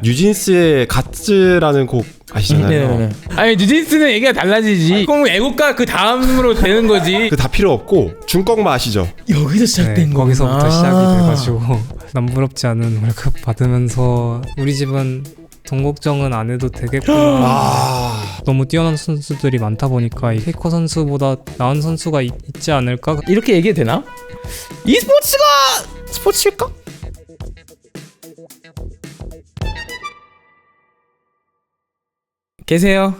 뉴진스의 갓즈라는 곡 아시잖아요. 네네. 아니 뉴진스는 얘기가 달라지지. 그럼 애국가 그 다음으로 되는 거지. 그 다 필요 없고 중꺾마 아시죠? 여기서 시작된 거구나. 거기서부터 시작이 돼가지고 남부럽지 않은 월급 받으면서 우리 집은 돈 걱정은 안 해도 되겠구나. 너무 뛰어난 선수들이 많다 보니까 이 페이커 선수보다 나은 선수가 있지 않을까? 이렇게 얘기해도 되나? e스포츠가 스포츠일까? 계세요.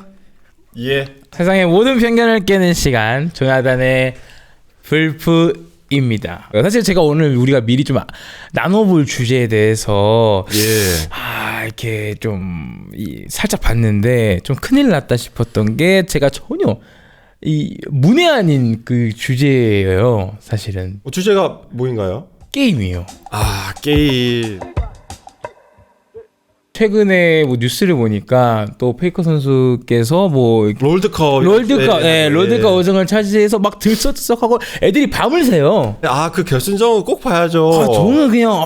예. 세상의 모든 편견을 깨는 시간 조나단의 불프입니다. 사실 제가 오늘 우리가 미리 좀 나눠볼 주제에 대해서 이렇게 좀 살짝 봤는데 좀 큰일 났다 싶었던 게 제가 전혀 이 문외 아닌 그 주제예요. 사실은 주제가 뭐인가요? 게임이에요. 아, 게임. 최근에 뭐 뉴스를 보니까 또 페이커 선수께서 뭐 롤드컵 롤드컵 우승을 차지해서 막 들썩들썩하고 애들이 밤을 새요. 아, 그 결승전 꼭 봐야죠. 저는 그냥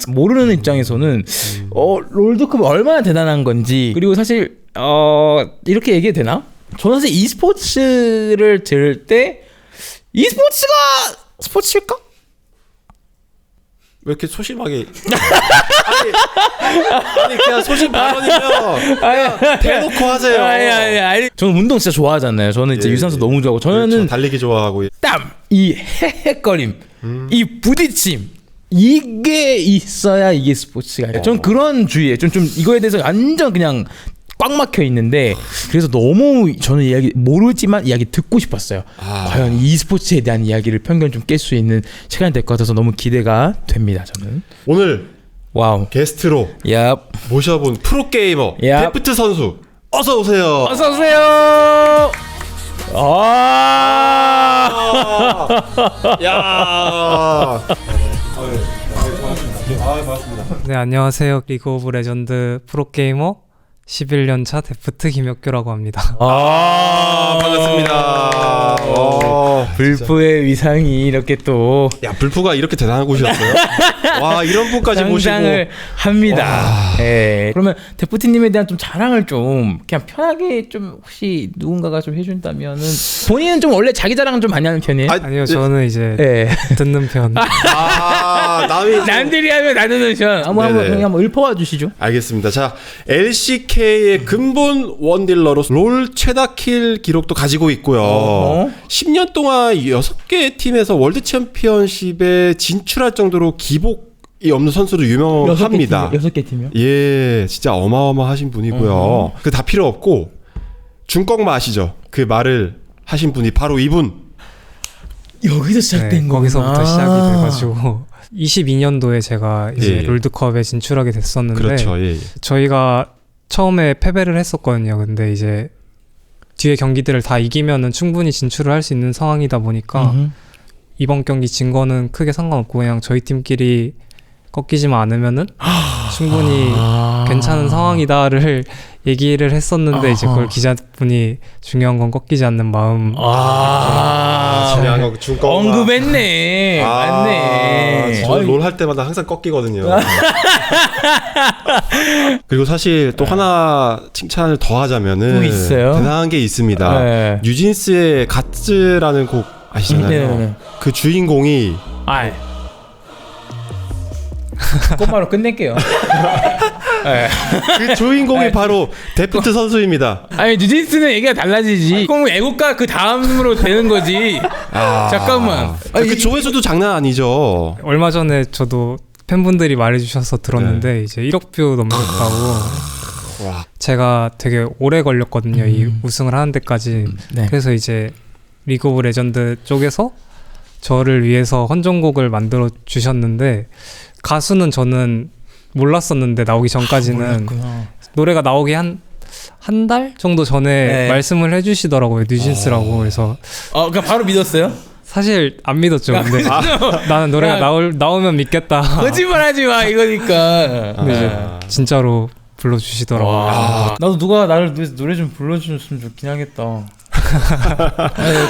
모르는 입장에서는 롤드컵이 얼마나 대단한 건지, 그리고 사실 이렇게 얘기해도 되나? 저는 사실 e스포츠를 들을 때 e스포츠가 스포츠일까? 왜 이렇게 소심하게 아니 그냥 소심 발언이면 그냥 대놓고 하세요. 아니. 저는 운동 진짜 좋아하잖아요. 저는 이제 유산소 너무 좋아하고, 저는 그렇죠. 달리기 좋아하고 땀, 이 헤헷거림, 이 부딪힘, 이게 있어야 이게 스포츠가. 전 그런 주의에 좀 이거에 대해서 완전 그냥 꽉 막혀 있는데, 그래서 너무 저는 이야기 모르지만 이야기 듣고 싶었어요. 과연 e스포츠에 대한 이야기를 편견 좀 깰 수 있는 시간이 될 것 같아서 너무 기대가 됩니다. 저는 오늘 와우 게스트로 모셔본 프로게이머 데프트 선수 어서 오세요. 어서 오세요. 반갑습니다. 네, 안녕하세요. 리그 오브 레전드 프로게이머 11년차 데프트 김혁규라고 합니다. 반갑습니다. 불프의 위상이 이렇게 또 불프가 이렇게 대단한 곳이었어요? 와, 이런 분까지 모시고 상상을 합니다. 네. 그러면 데프트님에 대한 좀 자랑을 좀 그냥 편하게 좀 혹시 누군가가 좀 해준다면은, 본인은 좀 원래 자기 자랑 좀 많이 하는 편이에요? 아니요, 저는 이제 듣는 편. 남들이 하면 나누는 편. 한번 읊어와 주시죠. 알겠습니다. 자, LCK의 근본 원딜러로 롤 최다 킬 기록도 가지고 있고요. 10년 동안 6개 팀에서 월드 챔피언십에 진출할 정도로 기복이 없는 선수로 유명합니다. 6개 팀이요? 예, 진짜 어마어마하신 분이고요. 그 다 필요 없고 중꺾마 아시죠? 그 말을 하신 분이 바로 이분. 여기서 시작된 거구나. 거기서부터 시작이 돼가지고 22년도에 제가 이제 롤드컵에 진출하게 됐었는데, 그렇죠. 저희가 처음에 패배를 했었거든요. 근데 이제 뒤에 경기들을 다 이기면은 충분히 진출을 할 수 있는 상황이다 보니까 이번 경기 진 거는 크게 상관없고 그냥 저희 팀끼리 꺾이지만 않으면은 충분히 괜찮은 상황이다를 얘기를 했었는데, 이제 그걸 기자분이 중요한 건 꺾이지 않는 마음. 중요한 건 중꺾마. 언급했네. 맞네. 저 롤 할 때마다 항상 꺾이거든요. 그리고 사실 또 하나 칭찬을 더 하자면은 또 있어요? 대단한 게 있습니다. 뉴진스의 갓즈라는 곡 아시잖아요. 그 주인공이 꼬마로 끝낼게요. 그 주인공이 바로 데프트 선수입니다. 아니 뉴진스는 얘기가 달라지지. 그럼 애국가 그 다음으로 되는 거지. 잠깐만. 그 조회수도 장난 아니죠. 얼마 전에 저도 팬분들이 말해주셔서 들었는데 이제 1억 뷰 넘겼다고. 제가 되게 오래 걸렸거든요. 이 우승을 하는 데까지. 그래서 이제 리그 오브 레전드 쪽에서 저를 위해서 헌정곡을 만들어 주셨는데, 가수는 저는 몰랐었는데 나오기 전까지는 노래가 나오기 한 달 정도 전에 말씀을 해주시더라고요. 뉴진스라고. 그래서 그냥 바로 믿었어요? 사실 안 믿었죠. 근데 나는 노래가 나오면 믿겠다. 거짓말하지 마 이거니까. 근데 이제 진짜로 불러주시더라고요. 나도 누가 나를 위해서 노래 좀 불러줬으면 좋긴 하겠다.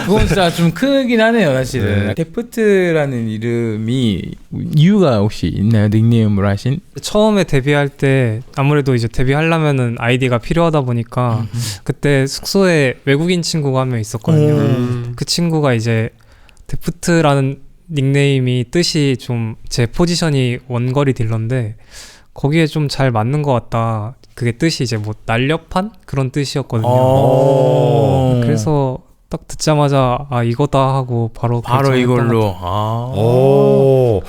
그건 진짜 좀 크긴 하네요, 사실은. 데프트라는 이름이 이유가 혹시 있나요? 닉네임으로 하신? 처음에 데뷔할 때 아무래도 이제 데뷔하려면은 아이디가 필요하다 보니까 그때 숙소에 외국인 친구가 한 명 있었거든요. 그 친구가 이제 데프트라는 닉네임이 뜻이 좀 제 포지션이 원거리 딜러인데 거기에 좀 잘 맞는 것 같다. 그게 뜻이 이제 뭐 날렵한 그런 뜻이었거든요. 그래서 딱 듣자마자 아 이거다 하고 바로 이걸로.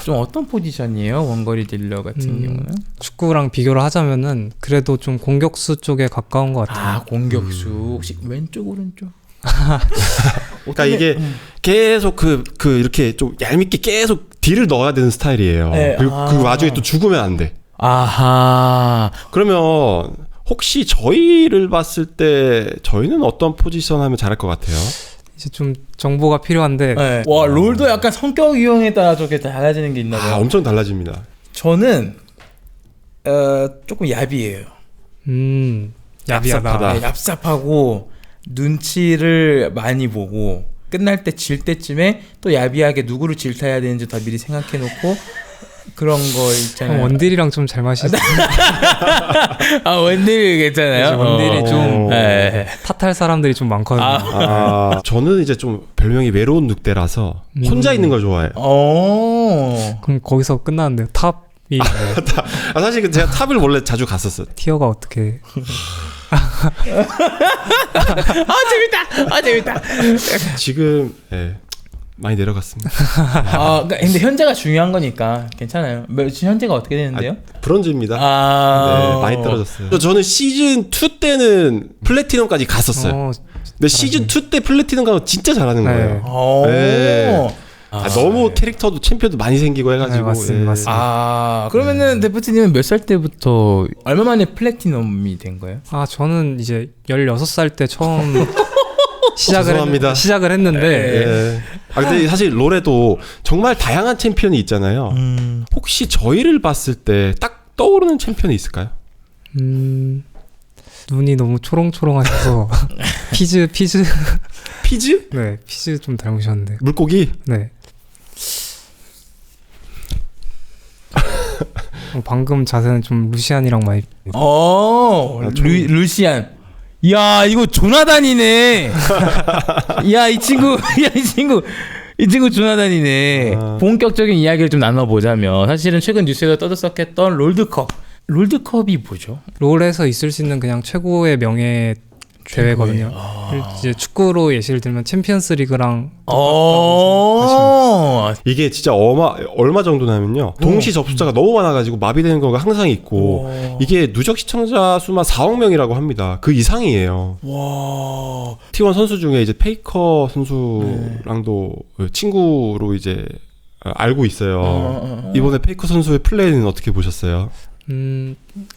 좀 어떤 포지션이에요? 원거리 딜러 같은 경우는? 축구랑 비교를 하자면은 그래도 좀 공격수 쪽에 가까운 것 같아요. 공격수. 혹시 왼쪽 오른쪽? 그러니까 이게 계속 그 이렇게 좀 얄밉게 계속 딜을 넣어야 되는 스타일이에요. 그리고 그 와중에 또 죽으면 안 돼. 아하. 그러면 혹시 저희를 봤을 때 저희는 어떤 포지션 하면 잘할 것 같아요? 이제 좀 정보가 필요한데 와, 롤도 약간 성격 유형에 따라 저게 달라지는 게 있나 봐요. 엄청 달라집니다. 저는 조금 얍이에요. 얍삽하다. 얍삽하고 눈치를 많이 보고 끝날 때 질 때쯤에 또 야비하게 누구를 질타해야 되는지 다 미리 생각해 놓고 그런 거 있잖아요. 원딜이랑 좀 잘 마시죠. 원딜이 괜찮아요? 원딜이 좀 탓할 사람들이 좀 많거든요. 저는 이제 좀 별명이 외로운 늑대라서 혼자 있는 걸 좋아해요. 그럼 거기서 끝나는데요. 탑이 사실 제가 탑을 원래 자주 갔었어요. 티어가 어떻게 재밌다. 지금 많이 내려갔습니다. 근데 현재가 중요한 거니까 괜찮아요. 현재가 어떻게 되는데요? 브론즈입니다. 네, 많이 떨어졌어요. 저는 시즌 2 때는 플래티넘까지 갔었어요. 근데 시즌 2 때 플래티넘 가면 진짜 잘하는 거예요. 너무 캐릭터도 챔피언도 많이 생기고 해가지고. 맞습니다. 그러면은 데프트님은 몇 살 때부터 얼마 만에 플래티넘이 된 거예요? 저는 이제 16살 때 처음 시작을 했는데. 근데 사실 롤에도 정말 다양한 챔피언이 있잖아요. 혹시 저희를 봤을 때 딱 떠오르는 챔피언이 있을까요? 눈이 너무 초롱초롱하셔서 피즈? 피즈? 네, 피즈 좀 닮으셨는데. 물고기? 네. 방금 자세는 좀 루시안이랑 많이. 루시안. 야, 이거 조나단이네. 이 친구 조나단이네. 본격적인 이야기를 좀 나눠보자면 사실은 최근 뉴스에서 떠들썩했던 롤드컵이 뭐죠? 롤에서 있을 수 있는 그냥 최고의 명예 대회거든요. 이제 축구로 예시를 들면 챔피언스 리그랑 이게 진짜 얼마 정도냐면요. 동시 접수자가 너무 많아가지고 마비되는 경우가 항상 있고 이게 누적 시청자 수만 4억 명이라고 합니다. 그 이상이에요. T1 선수 중에 이제 페이커 선수랑도 친구로 이제 알고 있어요. 이번에 페이커 선수의 플레이는 어떻게 보셨어요?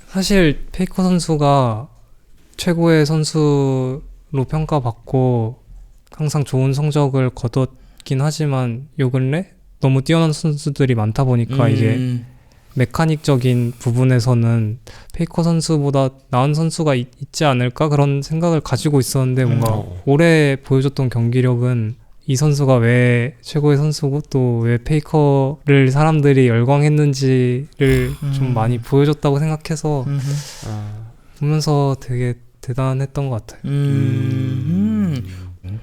사실 페이커 선수가 최고의 선수로 평가받고 항상 좋은 성적을 거뒀긴 하지만 요 근래 너무 뛰어난 선수들이 많다 보니까 이게 메카닉적인 부분에서는 페이커 선수보다 나은 선수가 있지 않을까 그런 생각을 가지고 있었는데 뭔가 올해 보여줬던 경기력은 이 선수가 왜 최고의 선수고 또 왜 페이커를 사람들이 열광했는지를 좀 많이 보여줬다고 생각해서 보면서 되게 대단했던 것 같아요.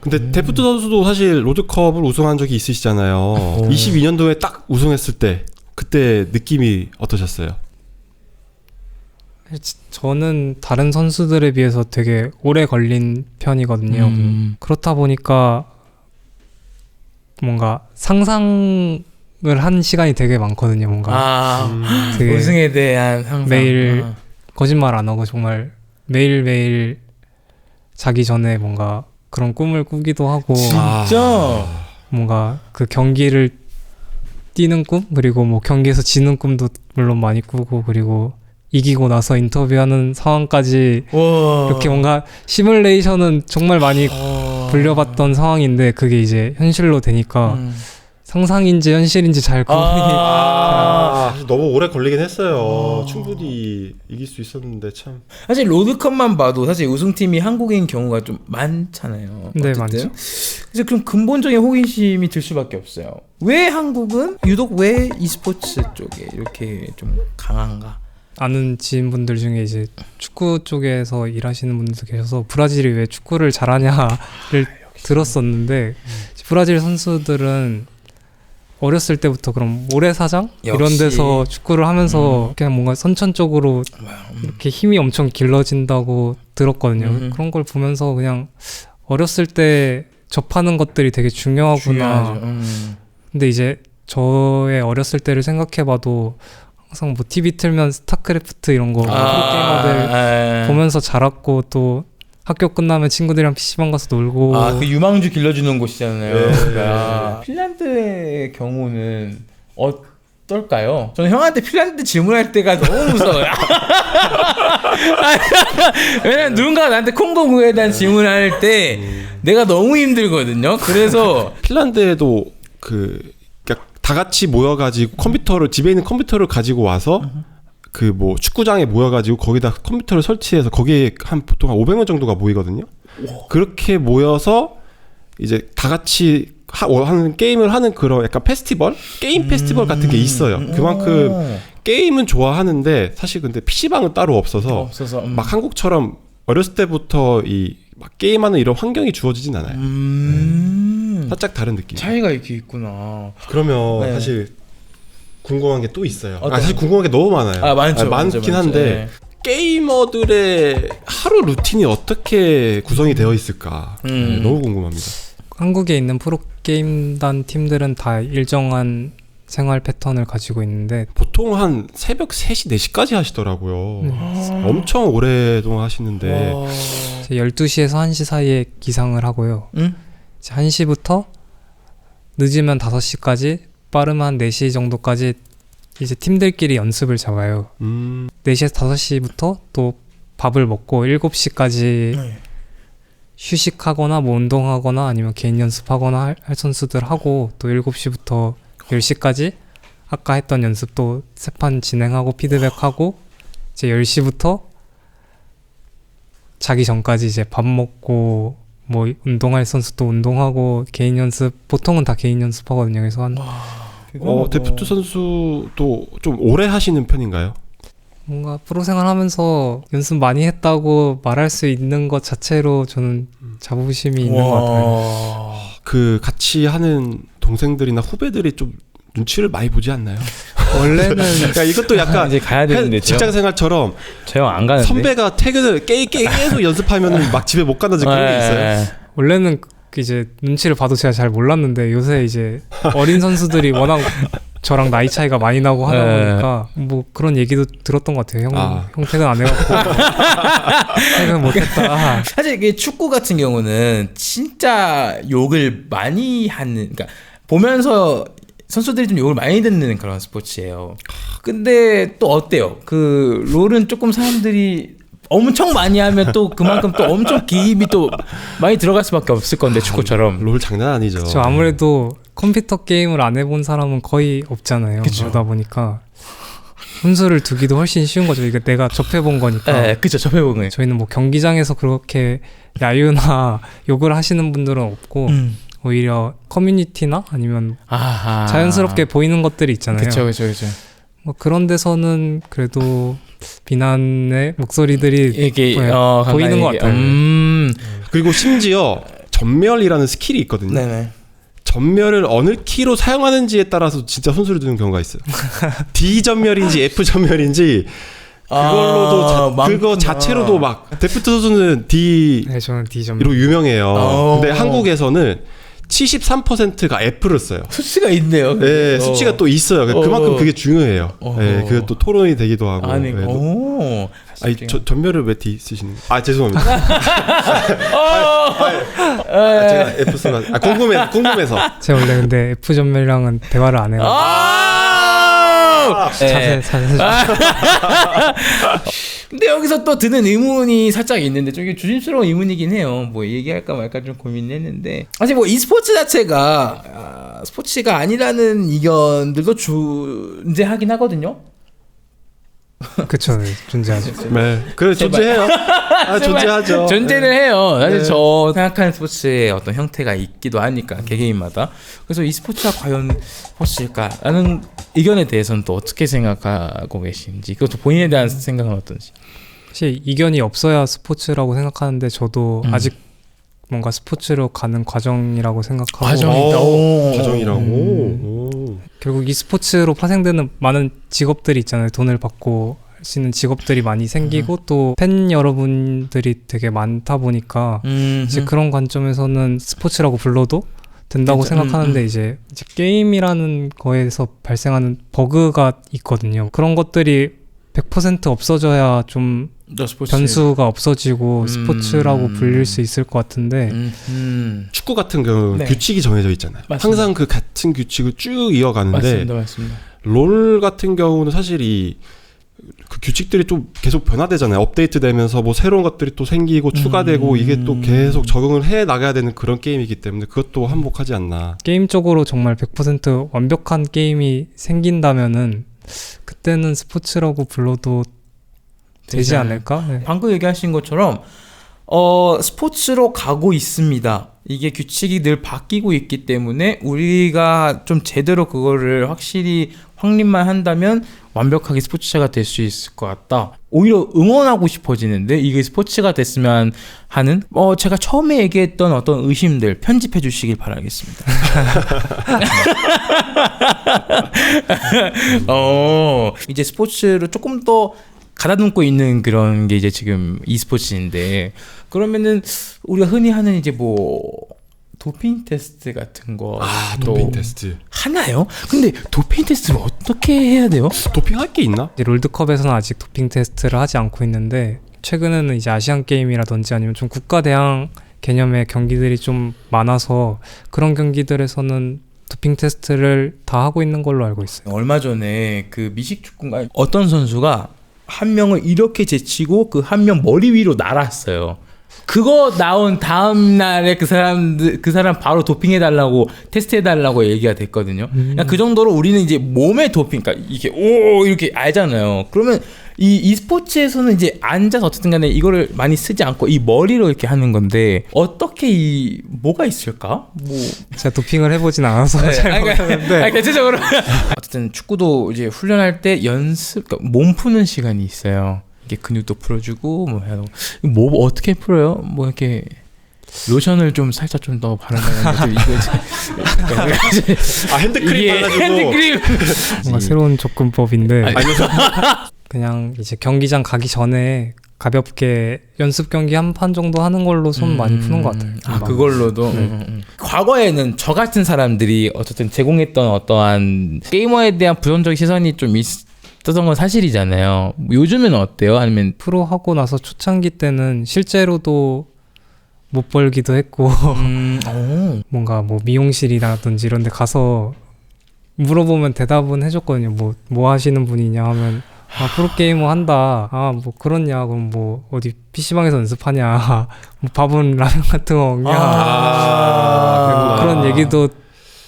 근데 데프트 선수도 사실 롤드컵을 우승한 적이 있으시잖아요. 22년도에 딱 우승했을 때 그때 느낌이 어떠셨어요? 저는 다른 선수들에 비해서 되게 오래 걸린 편이거든요. 그렇다 보니까 뭔가 상상을 한 시간이 되게 많거든요. 뭔가 되게 우승에 대한 상상. 매일 거짓말 안 하고 정말 매일매일 자기 전에 뭔가 그런 꿈을 꾸기도 하고 진짜 뭔가 그 경기를 뛰는 꿈 그리고 뭐 경기에서 지는 꿈도 물론 많이 꾸고 그리고 이기고 나서 인터뷰하는 상황까지 이렇게 뭔가 시뮬레이션은 정말 많이 불려봤던 상황인데 그게 이제 현실로 되니까 상상인지 현실인지 잘 구분이 사실 너무 오래 걸리긴 했어요. 충분히 이길 수 있었는데 참. 사실 로드컵만 봐도 사실 우승팀이 한국인 경우가 좀 많잖아요. 네, 어쨌든. 많죠. 그래서 그럼 근본적인 호기심이 들 수밖에 없어요. 왜 한국은 유독 왜 e스포츠 쪽에 이렇게 좀 강한가? 아는 지인분들 중에 이제 축구 쪽에서 일하시는 분들도 계셔서 브라질이 왜 축구를 잘하냐를 들었었는데 브라질 선수들은 어렸을 때부터 그럼 모래사장 이런 역시. 데서 축구를 하면서 그냥 뭔가 선천적으로 이렇게 힘이 엄청 길러진다고 들었거든요. 그런 걸 보면서 그냥 어렸을 때 접하는 것들이 되게 중요하구나. 근데 이제 저의 어렸을 때를 생각해봐도 항상 뭐 TV 틀면 스타크래프트 이런 거 프로게이머들 보면서 자랐고 또 학교 끝나면 친구들이랑 PC방 가서 놀고 그 유망주 길러주는 곳이잖아요. 네. 그러니까 핀란드의 경우는 어떨까요? 저는 형한테 핀란드 질문할 때가 너무 무서워요. 왜냐면 누군가가 나한테 콩고 구에 대한 질문할 때 내가 너무 힘들거든요. 그래서 핀란드에도 그러니까 다 같이 모여가지고 컴퓨터를 집에 있는 컴퓨터를 가지고 와서 그 뭐 축구장에 모여가지고 거기다 컴퓨터를 설치해서 거기에 보통 한 500명 정도가 모이거든요. 그렇게 모여서 이제 다 같이 하는 게임을 하는 그런 약간 페스티벌? 게임 페스티벌 같은 게 있어요. 그만큼 게임은 좋아하는데 사실 근데 PC방은 따로 없어서 막 한국처럼 어렸을 때부터 막 게임하는 이런 환경이 주어지진 않아요. 살짝 다른 느낌. 차이가 이렇게 있구나. 그러면 네. 사실 궁금한 게 또 있어요. 어떤 사실 궁금한 게 너무 많아요. 많긴 많죠. 한데 네. 게이머들의 하루 루틴이 어떻게 구성이 되어 있을까 너무 궁금합니다. 한국에 있는 프로게임단 팀들은 다 일정한 생활 패턴을 가지고 있는데 보통 한 새벽 3시, 4시까지 하시더라고요. 엄청 오랫동안 하시는데 12시에서 1시 사이에 기상을 하고요. 이제 1시부터 늦으면 5시까지 빠르면 한 4시 정도까지 이제 팀들끼리 연습을 잡아요. 4시에서 5시부터 또 밥을 먹고 7시까지 휴식하거나 뭐 운동하거나 아니면 개인 연습하거나 할 선수들 하고 또 7시부터 10시까지 아까 했던 연습도 세 판 진행하고 피드백하고 이제 10시부터 자기 전까지 이제 밥 먹고 뭐 운동할 선수도 운동하고 개인 연습 보통은 다 개인 연습하거든요. 그래서 한 데프트 선수도 좀 오래 하시는 편인가요? 뭔가 프로 생활하면서 연습 많이 했다고 말할 수 있는 것 자체로 저는 자부심이 있는 것 같아요. 그 같이 하는 동생들이나 후배들이 좀 눈치를 많이 보지 않나요? 원래는 그러니까 이것도 약간 이제 가야 되는데 직장 생활처럼 저 형 안 가는데. 선배가 퇴근을 계속 연습하면 막 집에 못 간다는 그런 게 있어요. 원래는 이제 눈치를 봐도 제가 잘 몰랐는데 요새 이제 어린 선수들이 워낙 저랑 나이 차이가 많이 나고 하다 보니까 뭐 그런 얘기도 들었던 것 같아요. 형 퇴근 안 해갖고 퇴근 못했다. 사실 이게 축구 같은 경우는 진짜 욕을 많이 하는, 그러니까 보면서 선수들이 좀 욕을 많이 듣는 그런 스포츠예요. 근데 또 어때요? 그 롤은 조금 사람들이 엄청 많이 하면 또 그만큼 또 엄청 기입이 또 많이 들어갈 수밖에 없을 건데 축구처럼. 롤 장난 아니죠. 저 아무래도 컴퓨터 게임을 안 해본 사람은 거의 없잖아요. 그러다 보니까 분수를 두기도 훨씬 쉬운 거죠. 이거 내가 접해본 거니까. 네, 그쵸. 접해본 거예요. 저희는 뭐 경기장에서 그렇게 야유나 욕을 하시는 분들은 없고 오히려 커뮤니티나 아니면 자연스럽게 보이는 것들이 있잖아요. 그쵸. 뭐 그런 데서는 그래도 비난의 목소리들이 이게 보이는 것 같아요. 그리고 심지어 전멸이라는 스킬이 있거든요. 네네. 전멸을 어느 키로 사용하는지에 따라서 진짜 손소리 드는 경우가 있어요. D 전멸인지 F 전멸인지 그걸로도 그거 자체로도 막 데프트 선수는 D로 네, 저는 D 전멸. 유명해요. 근데 한국에서는 73%가 F를 써요. 수치가 있네요. 네, 수치가 또 있어요. 그만큼 그게 중요해요. 네, 그게 또 토론이 되기도 하고. 아니, 네. 아니, 전멸을 왜 D 쓰시는 거예요? 아, 죄송합니다. 제가 F 써가 궁금해서. 제가 원래 근데 F 전멸이랑은 대화를 안 해요. 자세. 근데 여기서 또 드는 의문이 살짝 있는데 좀 이게 조심스러운 의문이긴 해요. 뭐 얘기할까 말까 좀 고민했는데 사실 뭐 e스포츠 자체가 스포츠가 아니라는 의견들도 존재하긴 하거든요. 그쵸, 네, 존재하죠. 네, 그래 존재해요. 존재하죠. 존재를 해요. 사실 네. 저 생각하는 스포츠의 어떤 형태가 있기도 하니까 개개인마다. 그래서 이 스포츠가 과연 스포츠일까라는 의견에 대해서는 또 어떻게 생각하고 계신지, 그것도 본인에 대한 생각은 어떤지. 사실 이견이 없어야 스포츠라고 생각하는데 저도 아직 뭔가 스포츠로 가는 과정이라고 생각하고 과정이라고. 오. 결국 이 스포츠로 파생되는 많은 직업들이 있잖아요. 돈을 받고 할 수 있는 직업들이 많이 생기고 또 팬 여러분들이 되게 많다 보니까 이제 그런 관점에서는 스포츠라고 불러도 된다고 생각하는데 이제 게임이라는 거에서 발생하는 버그가 있거든요. 그런 것들이 100% 없어져야 좀 변수가 없어지고 스포츠라고 불릴 수 있을 것 같은데 축구 같은 경우는 네. 규칙이 정해져 있잖아요. 맞습니다. 항상 그 같은 규칙을 쭉 이어가는데 맞습니다. 롤 같은 경우는 사실 그 규칙들이 좀 계속 변화되잖아요. 업데이트되면서 뭐 새로운 것들이 또 생기고 추가되고 이게 또 계속 적응을 해 나가야 되는 그런 게임이기 때문에 그것도 한몫하지 않나. 게임적으로 정말 100% 완벽한 게임이 생긴다면은 그때는 스포츠라고 불러도 되지 않을까? 네. 방금 얘기하신 것처럼 스포츠로 가고 있습니다. 이게 규칙이 늘 바뀌고 있기 때문에 우리가 좀 제대로 그거를 확실히 확립만 한다면 완벽하게 스포츠가 될 수 있을 것 같다. 오히려 응원하고 싶어지는데 이게 스포츠가 됐으면 하는 제가 처음에 얘기했던 어떤 의심들 편집해 주시길 바라겠습니다. 이제 스포츠를 조금 더 가다듬고 있는 그런 게 이제 지금 e스포츠인데, 그러면은 우리가 흔히 하는 이제 뭐 도핑 테스트 같은 거 도핑 테스트 하나요? 근데 도핑 테스트를 어떻게 해야 돼요? 도핑 할 게 있나? 이제 롤드컵에서는 아직 도핑 테스트를 하지 않고 있는데 최근에는 이제 아시안 게임이라든지 아니면 좀 국가 대항 개념의 경기들이 좀 많아서 그런 경기들에서는 도핑 테스트를 다 하고 있는 걸로 알고 있어요. 얼마 전에 그 미식축구인가 어떤 선수가 한 명을 이렇게 제치고 그 한 명 머리 위로 날았어요. 그거 나온 다음 날에 그 사람 바로 도핑해 달라고 테스트해 달라고 얘기가 됐거든요. 그냥 그 정도로 우리는 이제 몸에 도핑, 그러니까 이게 이렇게 알잖아요. 그러면 이 e스포츠에서는 이제 앉아서 어쨌든 간에 이거를 많이 쓰지 않고 이 머리로 이렇게 하는 건데 어떻게 뭐가 있을까? 제가 도핑을 해보진 않아서 잘 모르겠는데 대체적으로 어쨌든 축구도 이제 훈련할 때 그러니까 몸 푸는 시간이 있어요. 이게 근육도 풀어주고 뭐 어떻게 풀어요? 뭐 이렇게 로션을 좀 살짝 좀 더 바르면 이거 핸드크림 발라주고 핸드크림 뭔가 새로운 접근법인데 그냥 이제 경기장 가기 전에 가볍게 연습 경기 한 판 정도 하는 걸로 손 많이 푸는 것 같아요. 그걸로도 과거에는 저 같은 사람들이 어쨌든 제공했던 어떠한 게이머에 대한 부정적 시선이 좀 있었던 건 사실이잖아요. 요즘은 어때요? 아니면 프로 하고 나서 초창기 때는 실제로도 못 벌기도 했고 뭔가 뭐 미용실이라든지 이런 데 가서 물어보면 대답은 해줬거든요. 뭐 하시는 분이냐 하면 프로게이머 한다. 뭐 그렇냐. 그럼 뭐 어디 PC방에서 연습하냐. 뭐 밥은 라면 같은 거 먹냐. 그런 얘기도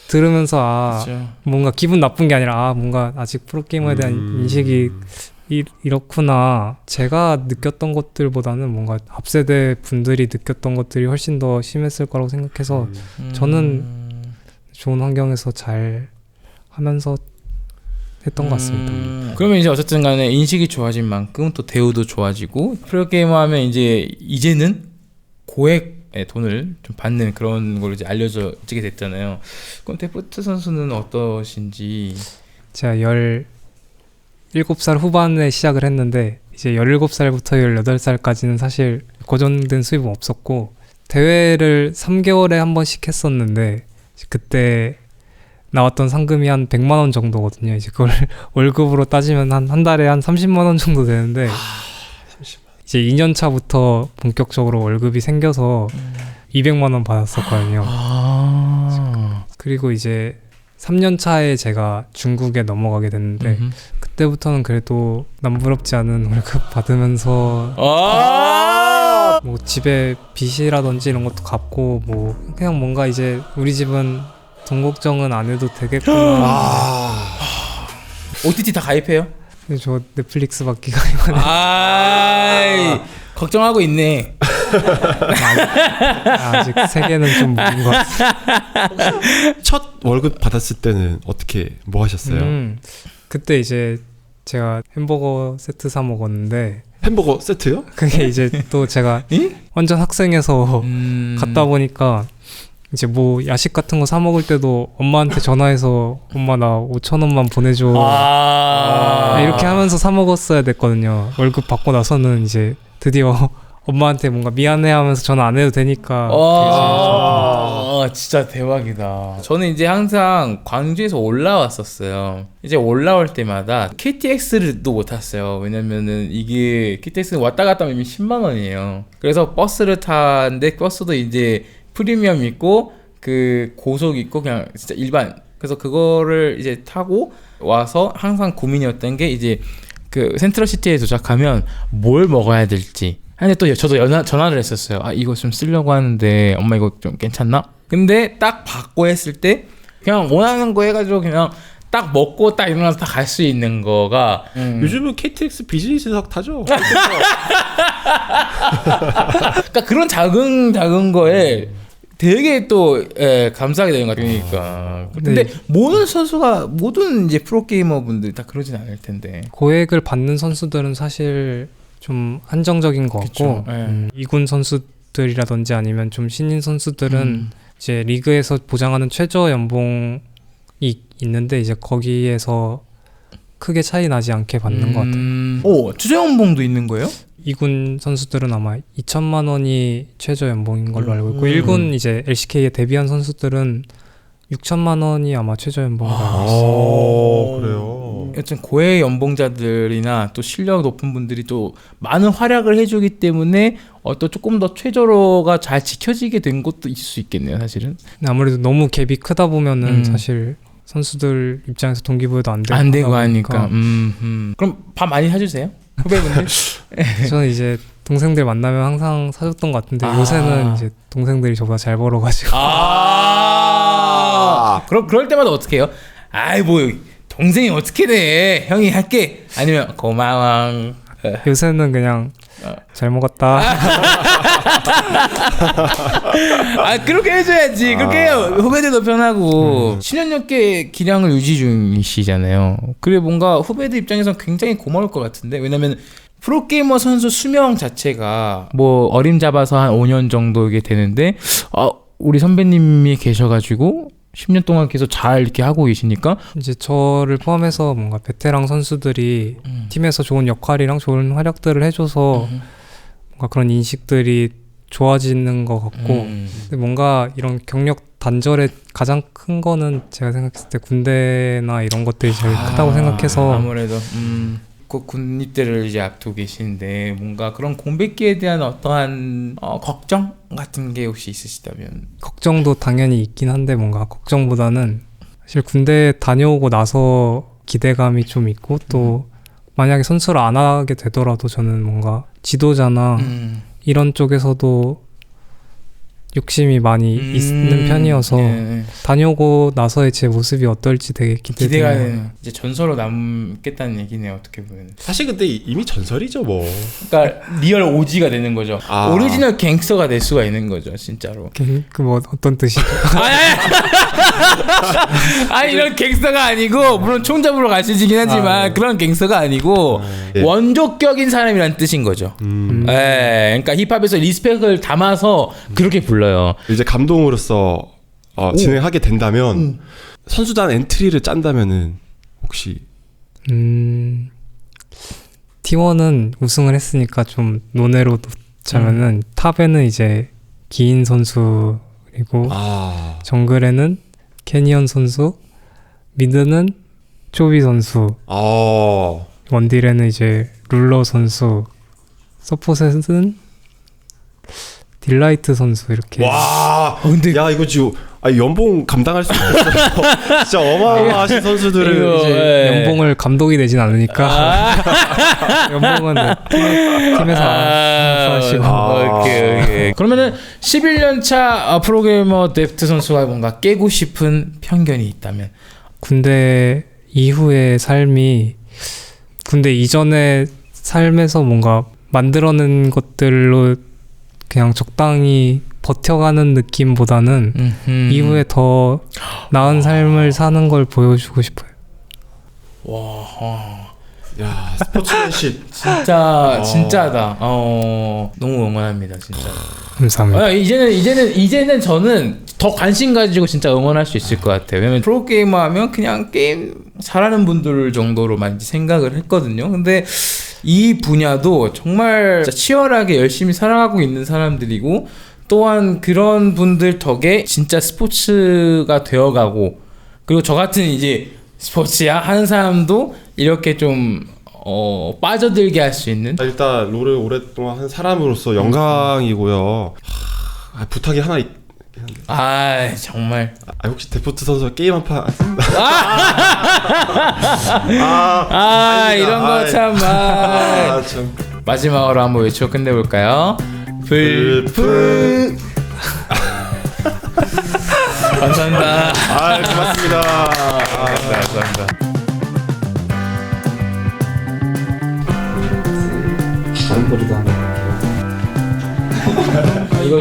들으면서 뭔가 기분 나쁜 게 아니라 뭔가 아직 프로게이머에 대한 인식이 이렇구나. 제가 느꼈던 것들보다는 뭔가 앞세대 분들이 느꼈던 것들이 훨씬 더 심했을 거라고 생각해서 저는 좋은 환경에서 잘 하면서 했던 것 같습니다. 그러면 이제 어쨌든 간에 인식이 좋아진 만큼 또 대우도 좋아지고 프로게이머 하면 이제는 고액의 돈을 좀 받는 그런 걸로 이제 알려지게 됐잖아요. 그럼 데프트 선수는 어떠신지? 제가 17살 후반에 시작을 했는데 이제 17살부터 18살까지는 사실 고정된 수입은 없었고 대회를 3개월에 한 번씩 했었는데 그때 나왔던 상금이 한 100만 원 정도거든요. 이제 그걸 월급으로 따지면 한 달에 한 30만 원 정도 되는데 이제 2년 차부터 본격적으로 월급이 생겨서 200만 원 받았었거든요. 그리고 이제 3년 차에 제가 중국에 넘어가게 됐는데 그때부터는 그래도 남부럽지 않은 월급 받으면서 뭐 집에 빚이라든지 이런 것도 갚고 뭐 그냥 뭔가 이제 우리 집은 돈 걱정은 안 해도 되겠구나. OTT 다 가입해요? 근데 저 넷플릭스밖에 가입 안 해요. 걱정하고 있네. 아직 세계는 좀 무린 것 같아요. 첫 월급 받았을 때는 어떻게 뭐 하셨어요? 그때 이제 제가 햄버거 세트 사 먹었는데 햄버거 세트요? 그게 이제 또 제가 완전 학생에서 갔다 보니까 이제 뭐 야식 같은 거 사 먹을 때도 엄마한테 전화해서 엄마 나 5,000원만 보내줘 이렇게 하면서 사 먹었어야 됐거든요. 월급 받고 나서는 이제 드디어 엄마한테 뭔가 미안해하면서 전화 안 해도 되니까. 진짜 대박이다. 저는 이제 항상 광주에서 올라왔었어요. 이제 올라올 때마다 KTX를도 못 탔어요. 왜냐면은 이게 KTX는 왔다 갔다 하면 10만 원이에요. 그래서 버스를 타는데 버스도 이제 프리미엄 있고 그 고속 있고 그냥 진짜 일반. 그래서 그거를 이제 타고 와서 항상 고민이었던 게 이제 그 센트럴시티에 도착하면 뭘 먹어야 될지. 근데 또 저도 전화를 했었어요. 이거 좀 쓰려고 하는데 엄마 이거 좀 괜찮나? 근데 딱 받고 했을 때 그냥 원하는 거 해가지고 그냥 딱 먹고 딱 일어나서 다 갈 수 있는 거가 요즘은 KTX 비즈니스석 타죠. 그러니까 그런 작은 거에 되게 또 감사하게 되는 것 같으니까. 근데 모든 이제 프로게이머 분들 다 그러진 않을 텐데. 고액을 받는 선수들은 사실 좀 한정적인 것 같고 2군 선수들이라든지 아니면 좀 신인 선수들은 이제 리그에서 보장하는 최저 연봉이 있는데 이제 거기에서 크게 차이 나지 않게 받는 것 같아요. 최저 연봉도 있는 거예요? 2군 선수들은 아마 2천만 원이 최저 연봉인 걸로 알고 있고 1군 이제 LCK에 데뷔한 선수들은 6천만 원이 아마 최저 연봉으로 알고 있어요. 그래요. 여튼 고액 연봉자들이나 또 실력 높은 분들이 또 많은 활약을 해주기 때문에 또 조금 더 최저로가 잘 지켜지게 된 것도 있을 수 있겠네요, 사실은. 아무래도 너무 갭이 크다 보면은 사실 선수들 입장에서 동기부여도 안 되고 하니까. 그럼 밥 많이 사주세요, 후배분들? 저는 이제 동생들 만나면 항상 사줬던 것 같은데 요새는 이제 동생들이 저보다 잘 벌어가지고. 그럴 때마다 어떻게 해요? 뭐 동생이 어떻게 돼? 형이 할게. 아니면 고마워. 요새는 그냥 잘 먹었다. 그렇게 해줘야지. 그렇게 해요. 후배들도 편하고. 신현역계 기량을 유지 중이시잖아요. 그래 뭔가 후배들 입장에서 굉장히 고마울 것 같은데. 왜냐면 프로게이머 선수 수명 자체가 뭐 어림잡아서 한 5년 정도 이게 되는데 우리 선배님이 계셔가지고 10년 동안 계속 잘 이렇게 하고 계시니까 이제 저를 포함해서 뭔가 베테랑 선수들이 팀에서 좋은 역할이랑 좋은 활약들을 해줘서 뭔가 그런 인식들이 좋아지는 것 같고 근데 뭔가 이런 경력 단절의 가장 큰 거는 제가 생각했을 때 군대나 이런 것들이 제일 크다고 생각해서 아무래도 그 군입대를 이제 앞두고 계시는데 뭔가 그런 공백기에 대한 어떠한 걱정 같은 게 혹시 있으시다면? 걱정도 당연히 있긴 한데 뭔가 걱정보다는 사실 군대 다녀오고 나서 기대감이 좀 있고 또 만약에 선수를 안 하게 되더라도 저는 뭔가 지도자나 이런 쪽에서도 욕심이 많이 있는 편이어서 다녀오고 나서의 제 모습이 어떨지 되게 기대가 되는 이제 전설로 남겠다는 얘기네요. 어떻게 보면 사실 근데 이미 전설이죠 뭐. 그러니까 리얼 OG가 되는 거죠. 오리지널 갱스터가 될 수가 있는 거죠, 진짜로. 그 뭐 어떤 뜻이죠? 이런 갱스터가 아니고 물론 총잡으러 가시긴 하지만 그런 갱스터가 아니고 원조격인 사람이란 뜻인 거죠. 그러니까 힙합에서 리스펙을 담아서 그렇게 불러요. 이제 감독으로서 진행하게 된다면 선수단 엔트리를 짠다면은 혹시 T1은 우승을 했으니까 좀 논외로 놓자면은 탑에는 이제 기인 선수 그리고 정글에는 캐니언 선수, 미드는 쪼비 선수, 원딜에는 이제 룰러 선수, 서포셋은 딜라이트 선수 이렇게. 와, 근데 이거 지금 연봉 감당할 수 있겠어요. 진짜 어마어마하신 선수들을 이거, 이제 예. 연봉을 감독이 내진 않으니까 연봉은 팀에서 하시고. 오케이. 그러면은 11년 차 프로게이머 데프트 선수가 뭔가 깨고 싶은 편견이 있다면 군대 이후의 삶이 군대 이전의 삶에서 뭔가 만들어낸 것들로 그냥 적당히 버텨가는 느낌보다는 이후에 더 나은 삶을 사는 걸 보여주고 싶어요. 야, 스포츠맨십 진짜다. 너무 응원합니다, 진짜. 감사합니다. 이제는 저는 더 관심 가지고 진짜 응원할 수 있을 것 같아요. 왜냐면 프로게이머 하면 그냥 게임 잘하는 분들 정도로만 생각을 했거든요. 근데 이 분야도 정말 진짜 치열하게 열심히 살아가고 있는 사람들이고 또한 그런 분들 덕에 진짜 스포츠가 되어가고 그리고 저 같은 이제 스포츠야 하는 사람도 이렇게 좀 빠져들게 할 수 있는 일단 롤을 오랫동안 한 사람으로서 영광이고요. 부탁이 하나 있긴 한데. 정말 혹시 데프트 선수가 게임 한 판? 이런 거 참. 참. 마지막으로 한번 외쳐 끝내볼까요? 불프. 감사합니다. 고맙습니다. 감사합니다. 다른 거리도 한번 볼게요. 이거